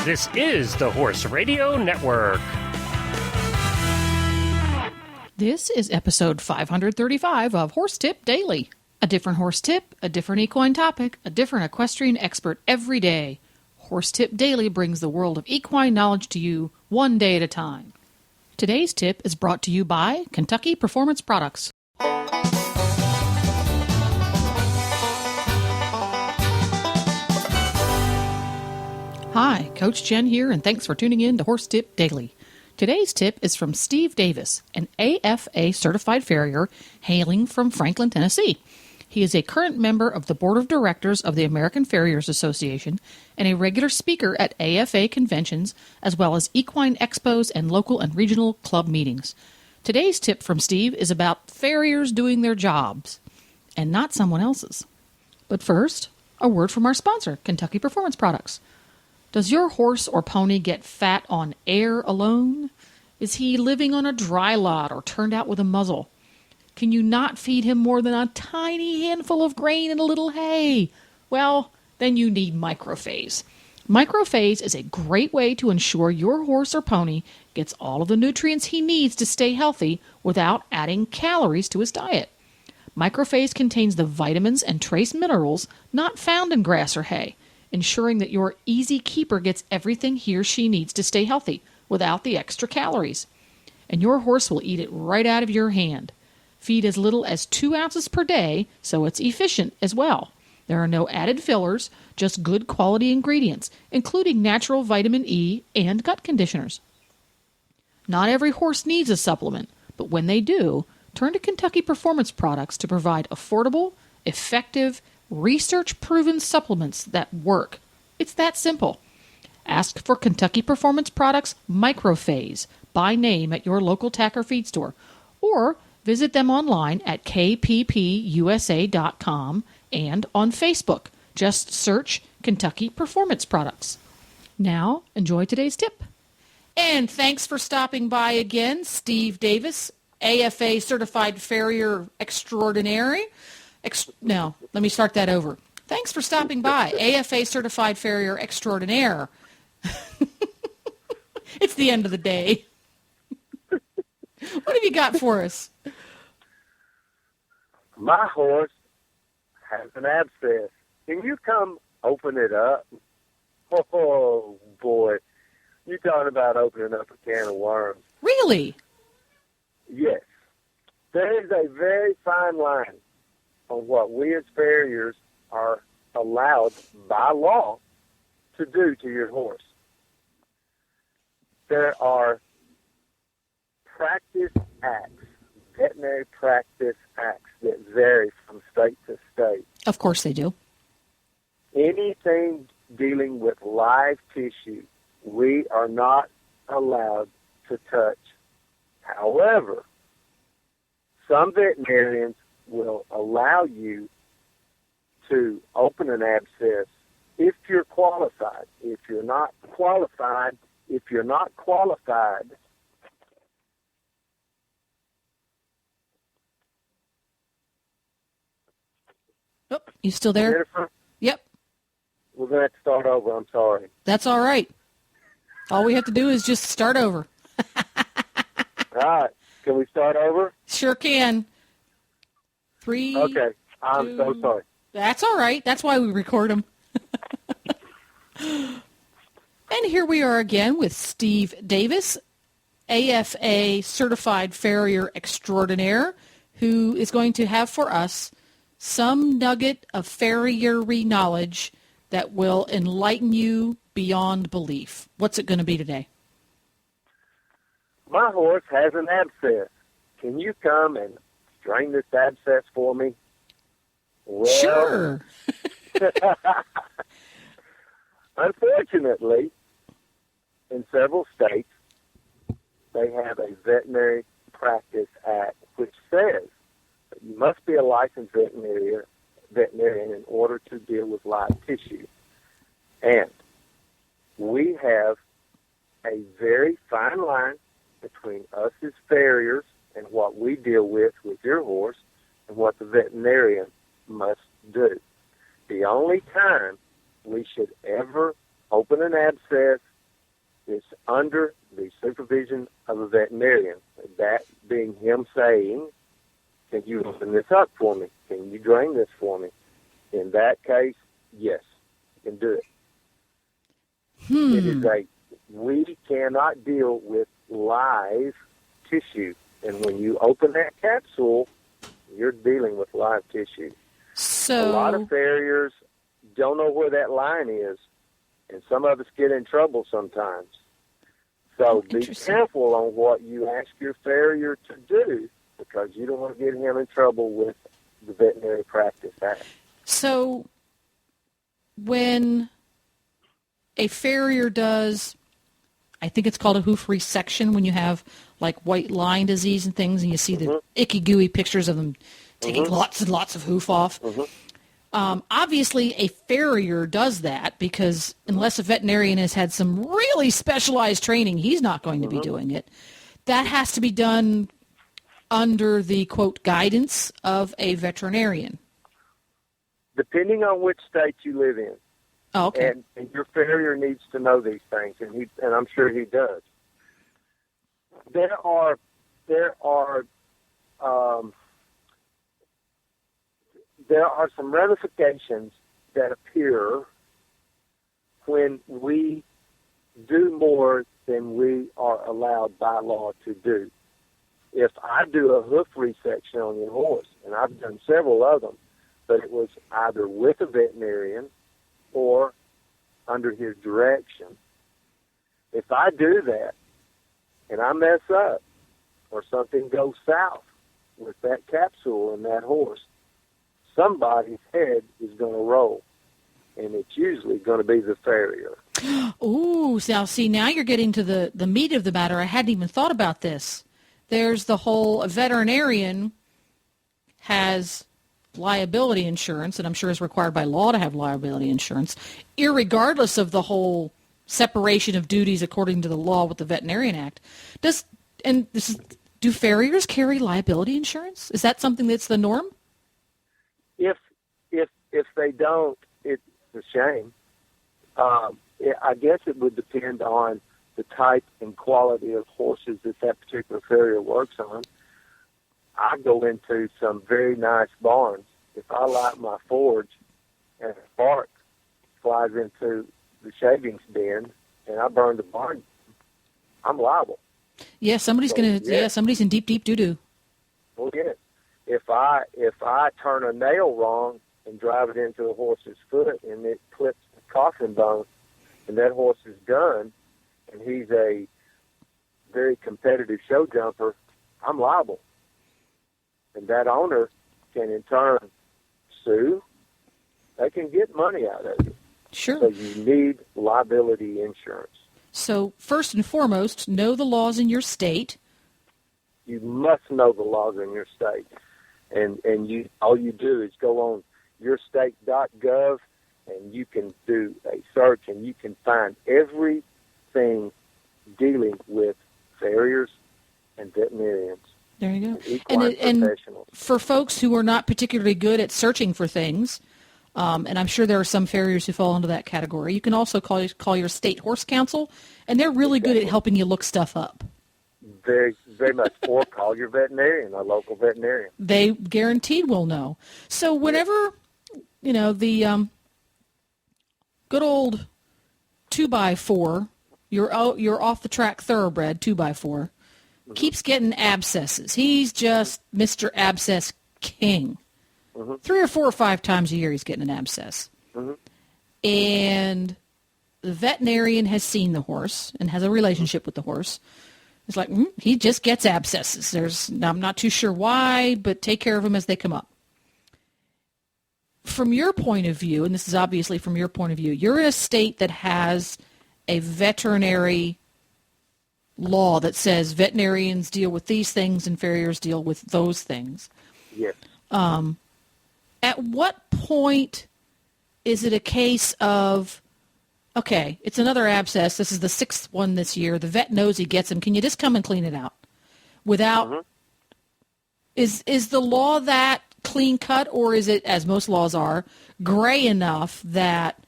This is the Horse Radio Network. This is episode 535 of Horse Tip Daily. A different horse tip, a different equine topic, a different equestrian expert every day. Horse Tip Daily brings the world of equine knowledge to you one day at a time. Today's tip is brought to you by Kentucky Performance Products. Hi, Coach Jen here, and thanks for tuning in to Horse Tip Daily. Today's tip is from Steve Davis, an AFA certified farrier hailing from Franklin, Tennessee. He is a current member of the Board of Directors of the American Farriers Association and a regular speaker at AFA conventions, as well as equine expos and local and regional club meetings. Today's tip from Steve is about farriers doing their jobs, and not someone else's. But first, a word from our sponsor, Kentucky Performance Products. Does your horse or pony get fat on air alone? Is he living on a dry lot or turned out with a muzzle? Can you not feed him more than a tiny handful of grain and a little hay? Well, then you need microphase. Microphase is a great way to ensure your horse or pony gets all of the nutrients he needs to stay healthy without adding calories to his diet. Microphase contains the vitamins and trace minerals not found in grass or hay, ensuring that your easy keeper gets everything he or she needs to stay healthy without the extra calories. And your horse will eat it right out of your hand. Feed as little as 2 ounces per day, so it's efficient as well. There are no added fillers, just good quality ingredients, including natural vitamin E and gut conditioners. Not every horse needs a supplement, but when they do, turn to Kentucky Performance Products to provide affordable, effective, research-proven supplements that work. It's that simple. Ask for Kentucky Performance Products Microphase by name at your local tack or feed store, or visit them online at kppusa.com and on Facebook. Just search Kentucky Performance Products. Now, enjoy today's tip. And thanks for stopping by again, Steve Davis, AFA Certified Farrier Extraordinary. Now, let me start that over. Thanks for stopping by, AFA Certified Farrier Extraordinaire. It's the end of the day. What have you got for us? My horse has an abscess. Can you come open it up? Oh, boy. You're talking about opening up a can of worms. Really? Yes. There is a very fine line on what we as farriers are allowed by law to do to your horse. There are practice acts, veterinary practice acts that vary from state to state. Of course they do. Anything dealing with live tissue, we are not allowed to touch. However, some veterinarians will allow you to open an abscess if you're qualified. If you're not qualified, Oh, you still there? Jennifer, Yep. we're going to have to start over. I'm sorry. That's all right. All we have to do is just start over. All right. Can we start over? Sure can. 3. Okay. I'm so sorry. That's all right. That's why we record them. And here we are again with Steve Davis, AFA Certified Farrier Extraordinaire, who is going to have for us some nugget of farriery knowledge that will enlighten you beyond belief. What's it going to be today? My horse has an abscess. Can you come and drain this abscess for me? Well, Sure. Unfortunately, in several states, they have a veterinary practice act which says that you must be a licensed veterinarian in order to deal with live tissue. And we have a very fine line between us as farriers and what we deal with your horse and what the veterinarian must do. The only time we should ever open an abscess It's under the supervision of a veterinarian. That being him saying, can you open this up for me? Can you drain this for me? In that case, yes, you can do it. It is we cannot deal with live tissue. And when you open that capsule, you're dealing with live tissue. So a lot of farriers don't know where that line is, and some of us get in trouble sometimes. So be careful on what you ask your farrier to do, because you don't want to get him in trouble with the Veterinary Practice Act. So when a farrier does, I think it's called a hoof resection, when you have like white line disease and things, and you see the icky, gooey pictures of them taking lots and lots of hoof off. Obviously, a farrier does that because unless a veterinarian has had some really specialized training, he's not going to be doing it. That has to be done under the, quote, guidance of a veterinarian. Depending on which state you live in. Oh, okay. And your farrier needs to know these things, and I'm sure he does. There are some ramifications that appear when we do more than we are allowed by law to do. If I do a hoof resection on your horse, and I've done several of them, but it was either with a veterinarian or under his direction. If I do that and I mess up or something goes south with that capsule and that horse, somebody's head is going to roll, and it's usually going to be the farrier. Ooh, now you're getting to the meat of the matter. I hadn't even thought about this. There's the whole, a veterinarian has liability insurance, and I'm sure is required by law to have liability insurance, irregardless of the whole separation of duties according to the law with the Veterinarian Act. Do farriers carry liability insurance? Is that something that's the norm? If they don't, it's a shame. I guess it would depend on the type and quality of horses that particular farrier works on. I go into some very nice barns. If I light my forge and a spark flies into the shavings bin and I burn the barn, I'm liable. Yeah, somebody's somebody's in deep doo-doo. Well, yes. If I turn a nail wrong and drive it into a horse's foot and it clips the coffin bone and that horse is done and he's a very competitive show jumper, I'm liable. And that owner can in turn sue. They can get money out of it. Sure. So you need liability insurance. So first and foremost, know the laws in your state. You must know the laws in your state. And all you do is go on yourstate.gov and you can do a search and you can find everything dealing with farriers and veterinarians. There you go. And for folks who are not particularly good at searching for things, and I'm sure there are some farriers who fall into that category, you can also call your state horse council, and they're really good at helping you look stuff up. Very, very much. Or call your veterinarian, a local veterinarian. They guaranteed will know. So whenever, the good old 2x4, your off-the-track thoroughbred 2x4, keeps getting abscesses. He's just Mr. Abscess King. 3 or 4 or 5 times a year he's getting an abscess. And the veterinarian has seen the horse and has a relationship with the horse. It's like, he just gets abscesses. I'm not too sure why, but take care of them as they come up. From your point of view, and this is obviously from your point of view, you're in a state that has a veterinary law that says veterinarians deal with these things and farriers deal with those things. Yes. At what point is it a case of, okay, it's another abscess. This is the 6th one this year. The vet knows he gets them. Can you just come and clean it out? Without, is the law that clean cut, or is it, as most laws are, gray enough that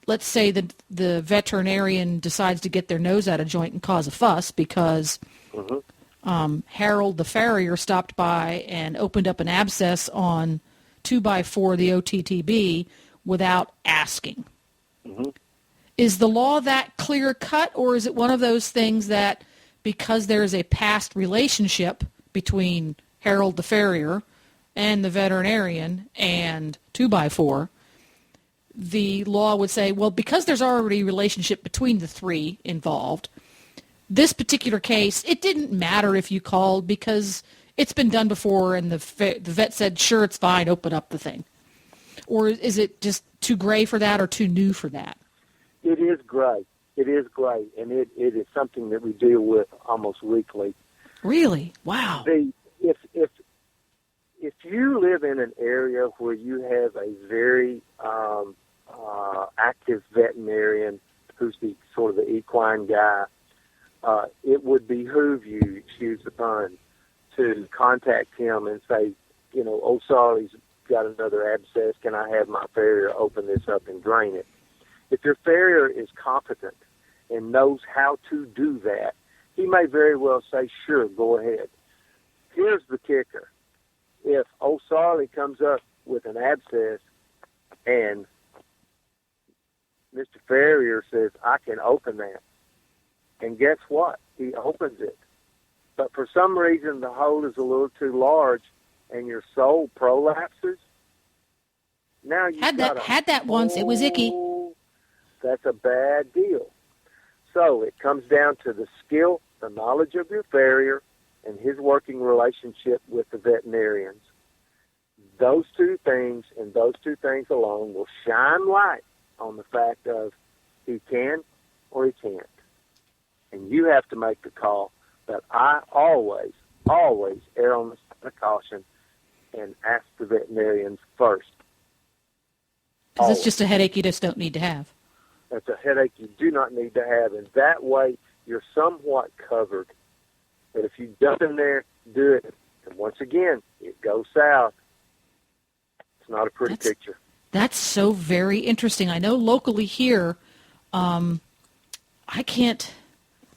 let's say that the veterinarian decides to get their nose out of joint and cause a fuss because Harold the farrier stopped by and opened up an abscess on 2x4 the OTTB without asking. Is the law that clear cut, or is it one of those things that because there is a past relationship between Harold the farrier and the veterinarian and 2x4, the law would say, well, because there's already a relationship between the three involved, this particular case, it didn't matter if you called because it's been done before and the vet said, sure, it's fine, open up the thing. Or is it just too gray for that or too new for that? It is gray. It is gray, and it is something that we deal with almost weekly. Really? Wow. If you live in an area where you have a very active veterinarian who's the sort of the equine guy, it would behoove you, excuse the pun, to contact him and say, oh, sorry, he's got another abscess. Can I have my farrier open this up and drain it? If your farrier is competent and knows how to do that, he may very well say, sure, go ahead. Here's the kicker. If O'Sarley comes up with an abscess and Mr. Farrier says, I can open that, and guess what? He opens it. But for some reason, the hole is a little too large, and your sole prolapses. Now you had that once. It was icky. That's a bad deal. So it comes down to the skill, the knowledge of your farrier, and his working relationship with the veterinarians. Those two things and those two things alone will shine light on the fact of he can or he can't. And you have to make the call. But I always err on the side of caution and ask the veterinarians first. Because it's just a headache you just don't need to have. That's a headache you do not need to have, and that way you're somewhat covered. But if you jump in there, do it, and once again, it goes south. It's not a pretty picture. That's so very interesting. I know locally here, I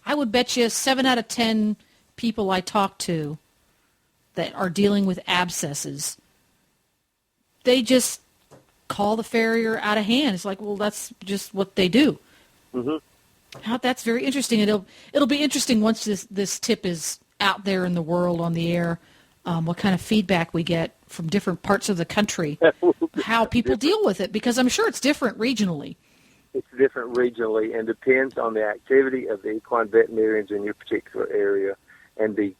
would bet you 7 out of 10 people I talk to that are dealing with abscesses, they just call the farrier out of hand. It's like, well, that's just what they do. That's very interesting. It'll be interesting once this tip is out there in the world on the air, what kind of feedback we get from different parts of the country, how people deal with it, because I'm sure it's different regionally. It's different regionally and depends on the activity of the equine veterinarians in your particular area and the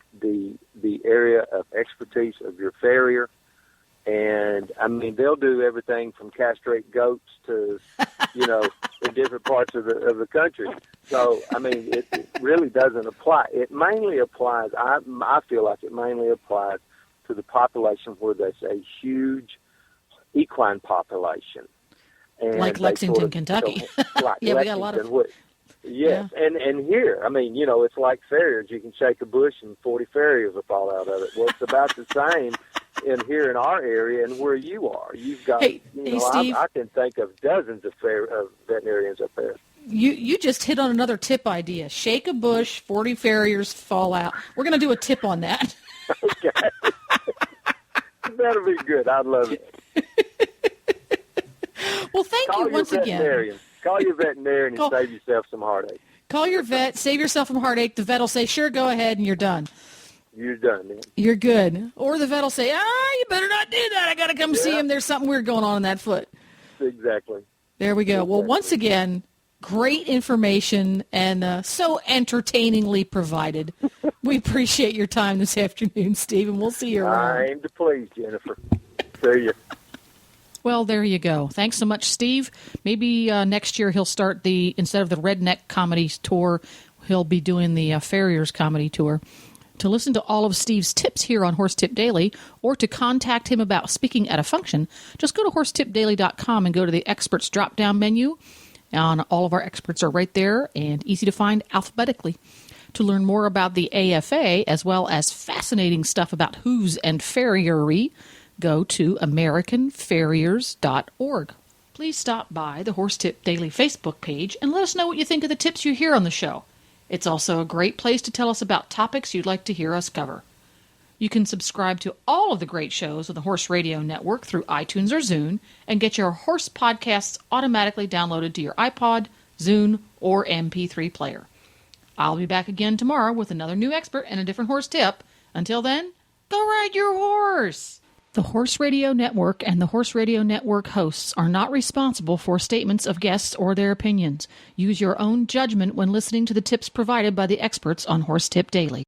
area of expertise of your farrier. And, I mean, they'll do everything from castrate goats to, in different parts of the country. So, I mean, it really doesn't apply. It mainly applies, I feel like it mainly applies to the population where there's a huge equine population. And like Lexington, Kentucky. Like yeah, Lexington, we got a lot of... Yes, yeah. And here, I mean, it's like farriers. You can shake a bush and 40 farriers will fall out of it. Well, it's about the same here in our area and where you are. You've got, Steve, I can think of dozens of veterinarians up there. You just hit on another tip idea. Shake a bush, 40 farriers fall out. We're going to do a tip on that. Okay. That'll be good. I'd love it. Well, thank you once again. Call your veterinarian and save yourself some heartache. Call your vet, save yourself some heartache. The vet will say, sure, go ahead, and you're done. You're done, man. You're good. Or the vet will say, you better not do that. I got to come see him. There's something weird going on in that foot. Exactly. There we go. Exactly. Well, once again, great information and so entertainingly provided. We appreciate your time this afternoon, Steve, and we'll see you around. I aim to please, Jennifer. See you. Well, there you go. Thanks so much, Steve. Maybe next year he'll start instead of the Redneck Comedy Tour, he'll be doing the Farriers Comedy Tour. To listen to all of Steve's tips here on Horse Tip Daily, or to contact him about speaking at a function, just go to horsetipdaily.com and go to the Experts drop-down menu. And all of our experts are right there and easy to find alphabetically. To learn more about the AFA, as well as fascinating stuff about hooves and farriery, go to AmericanFarriers.org. please stop by the Horse Tip Daily Facebook page and let us know what you think of the tips you hear on the show. It's also a great place to tell us about topics you'd like to hear us cover. You can subscribe to all of the great shows on the Horse Radio Network through iTunes or Zune and get your horse podcasts automatically downloaded to your iPod, Zune, or MP3 player. I'll be back again tomorrow with another new expert and a different horse tip. Until then, go ride your horse! The Horse Radio Network and the Horse Radio Network hosts are not responsible for statements of guests or their opinions. Use your own judgment when listening to the tips provided by the experts on Horse Tip Daily.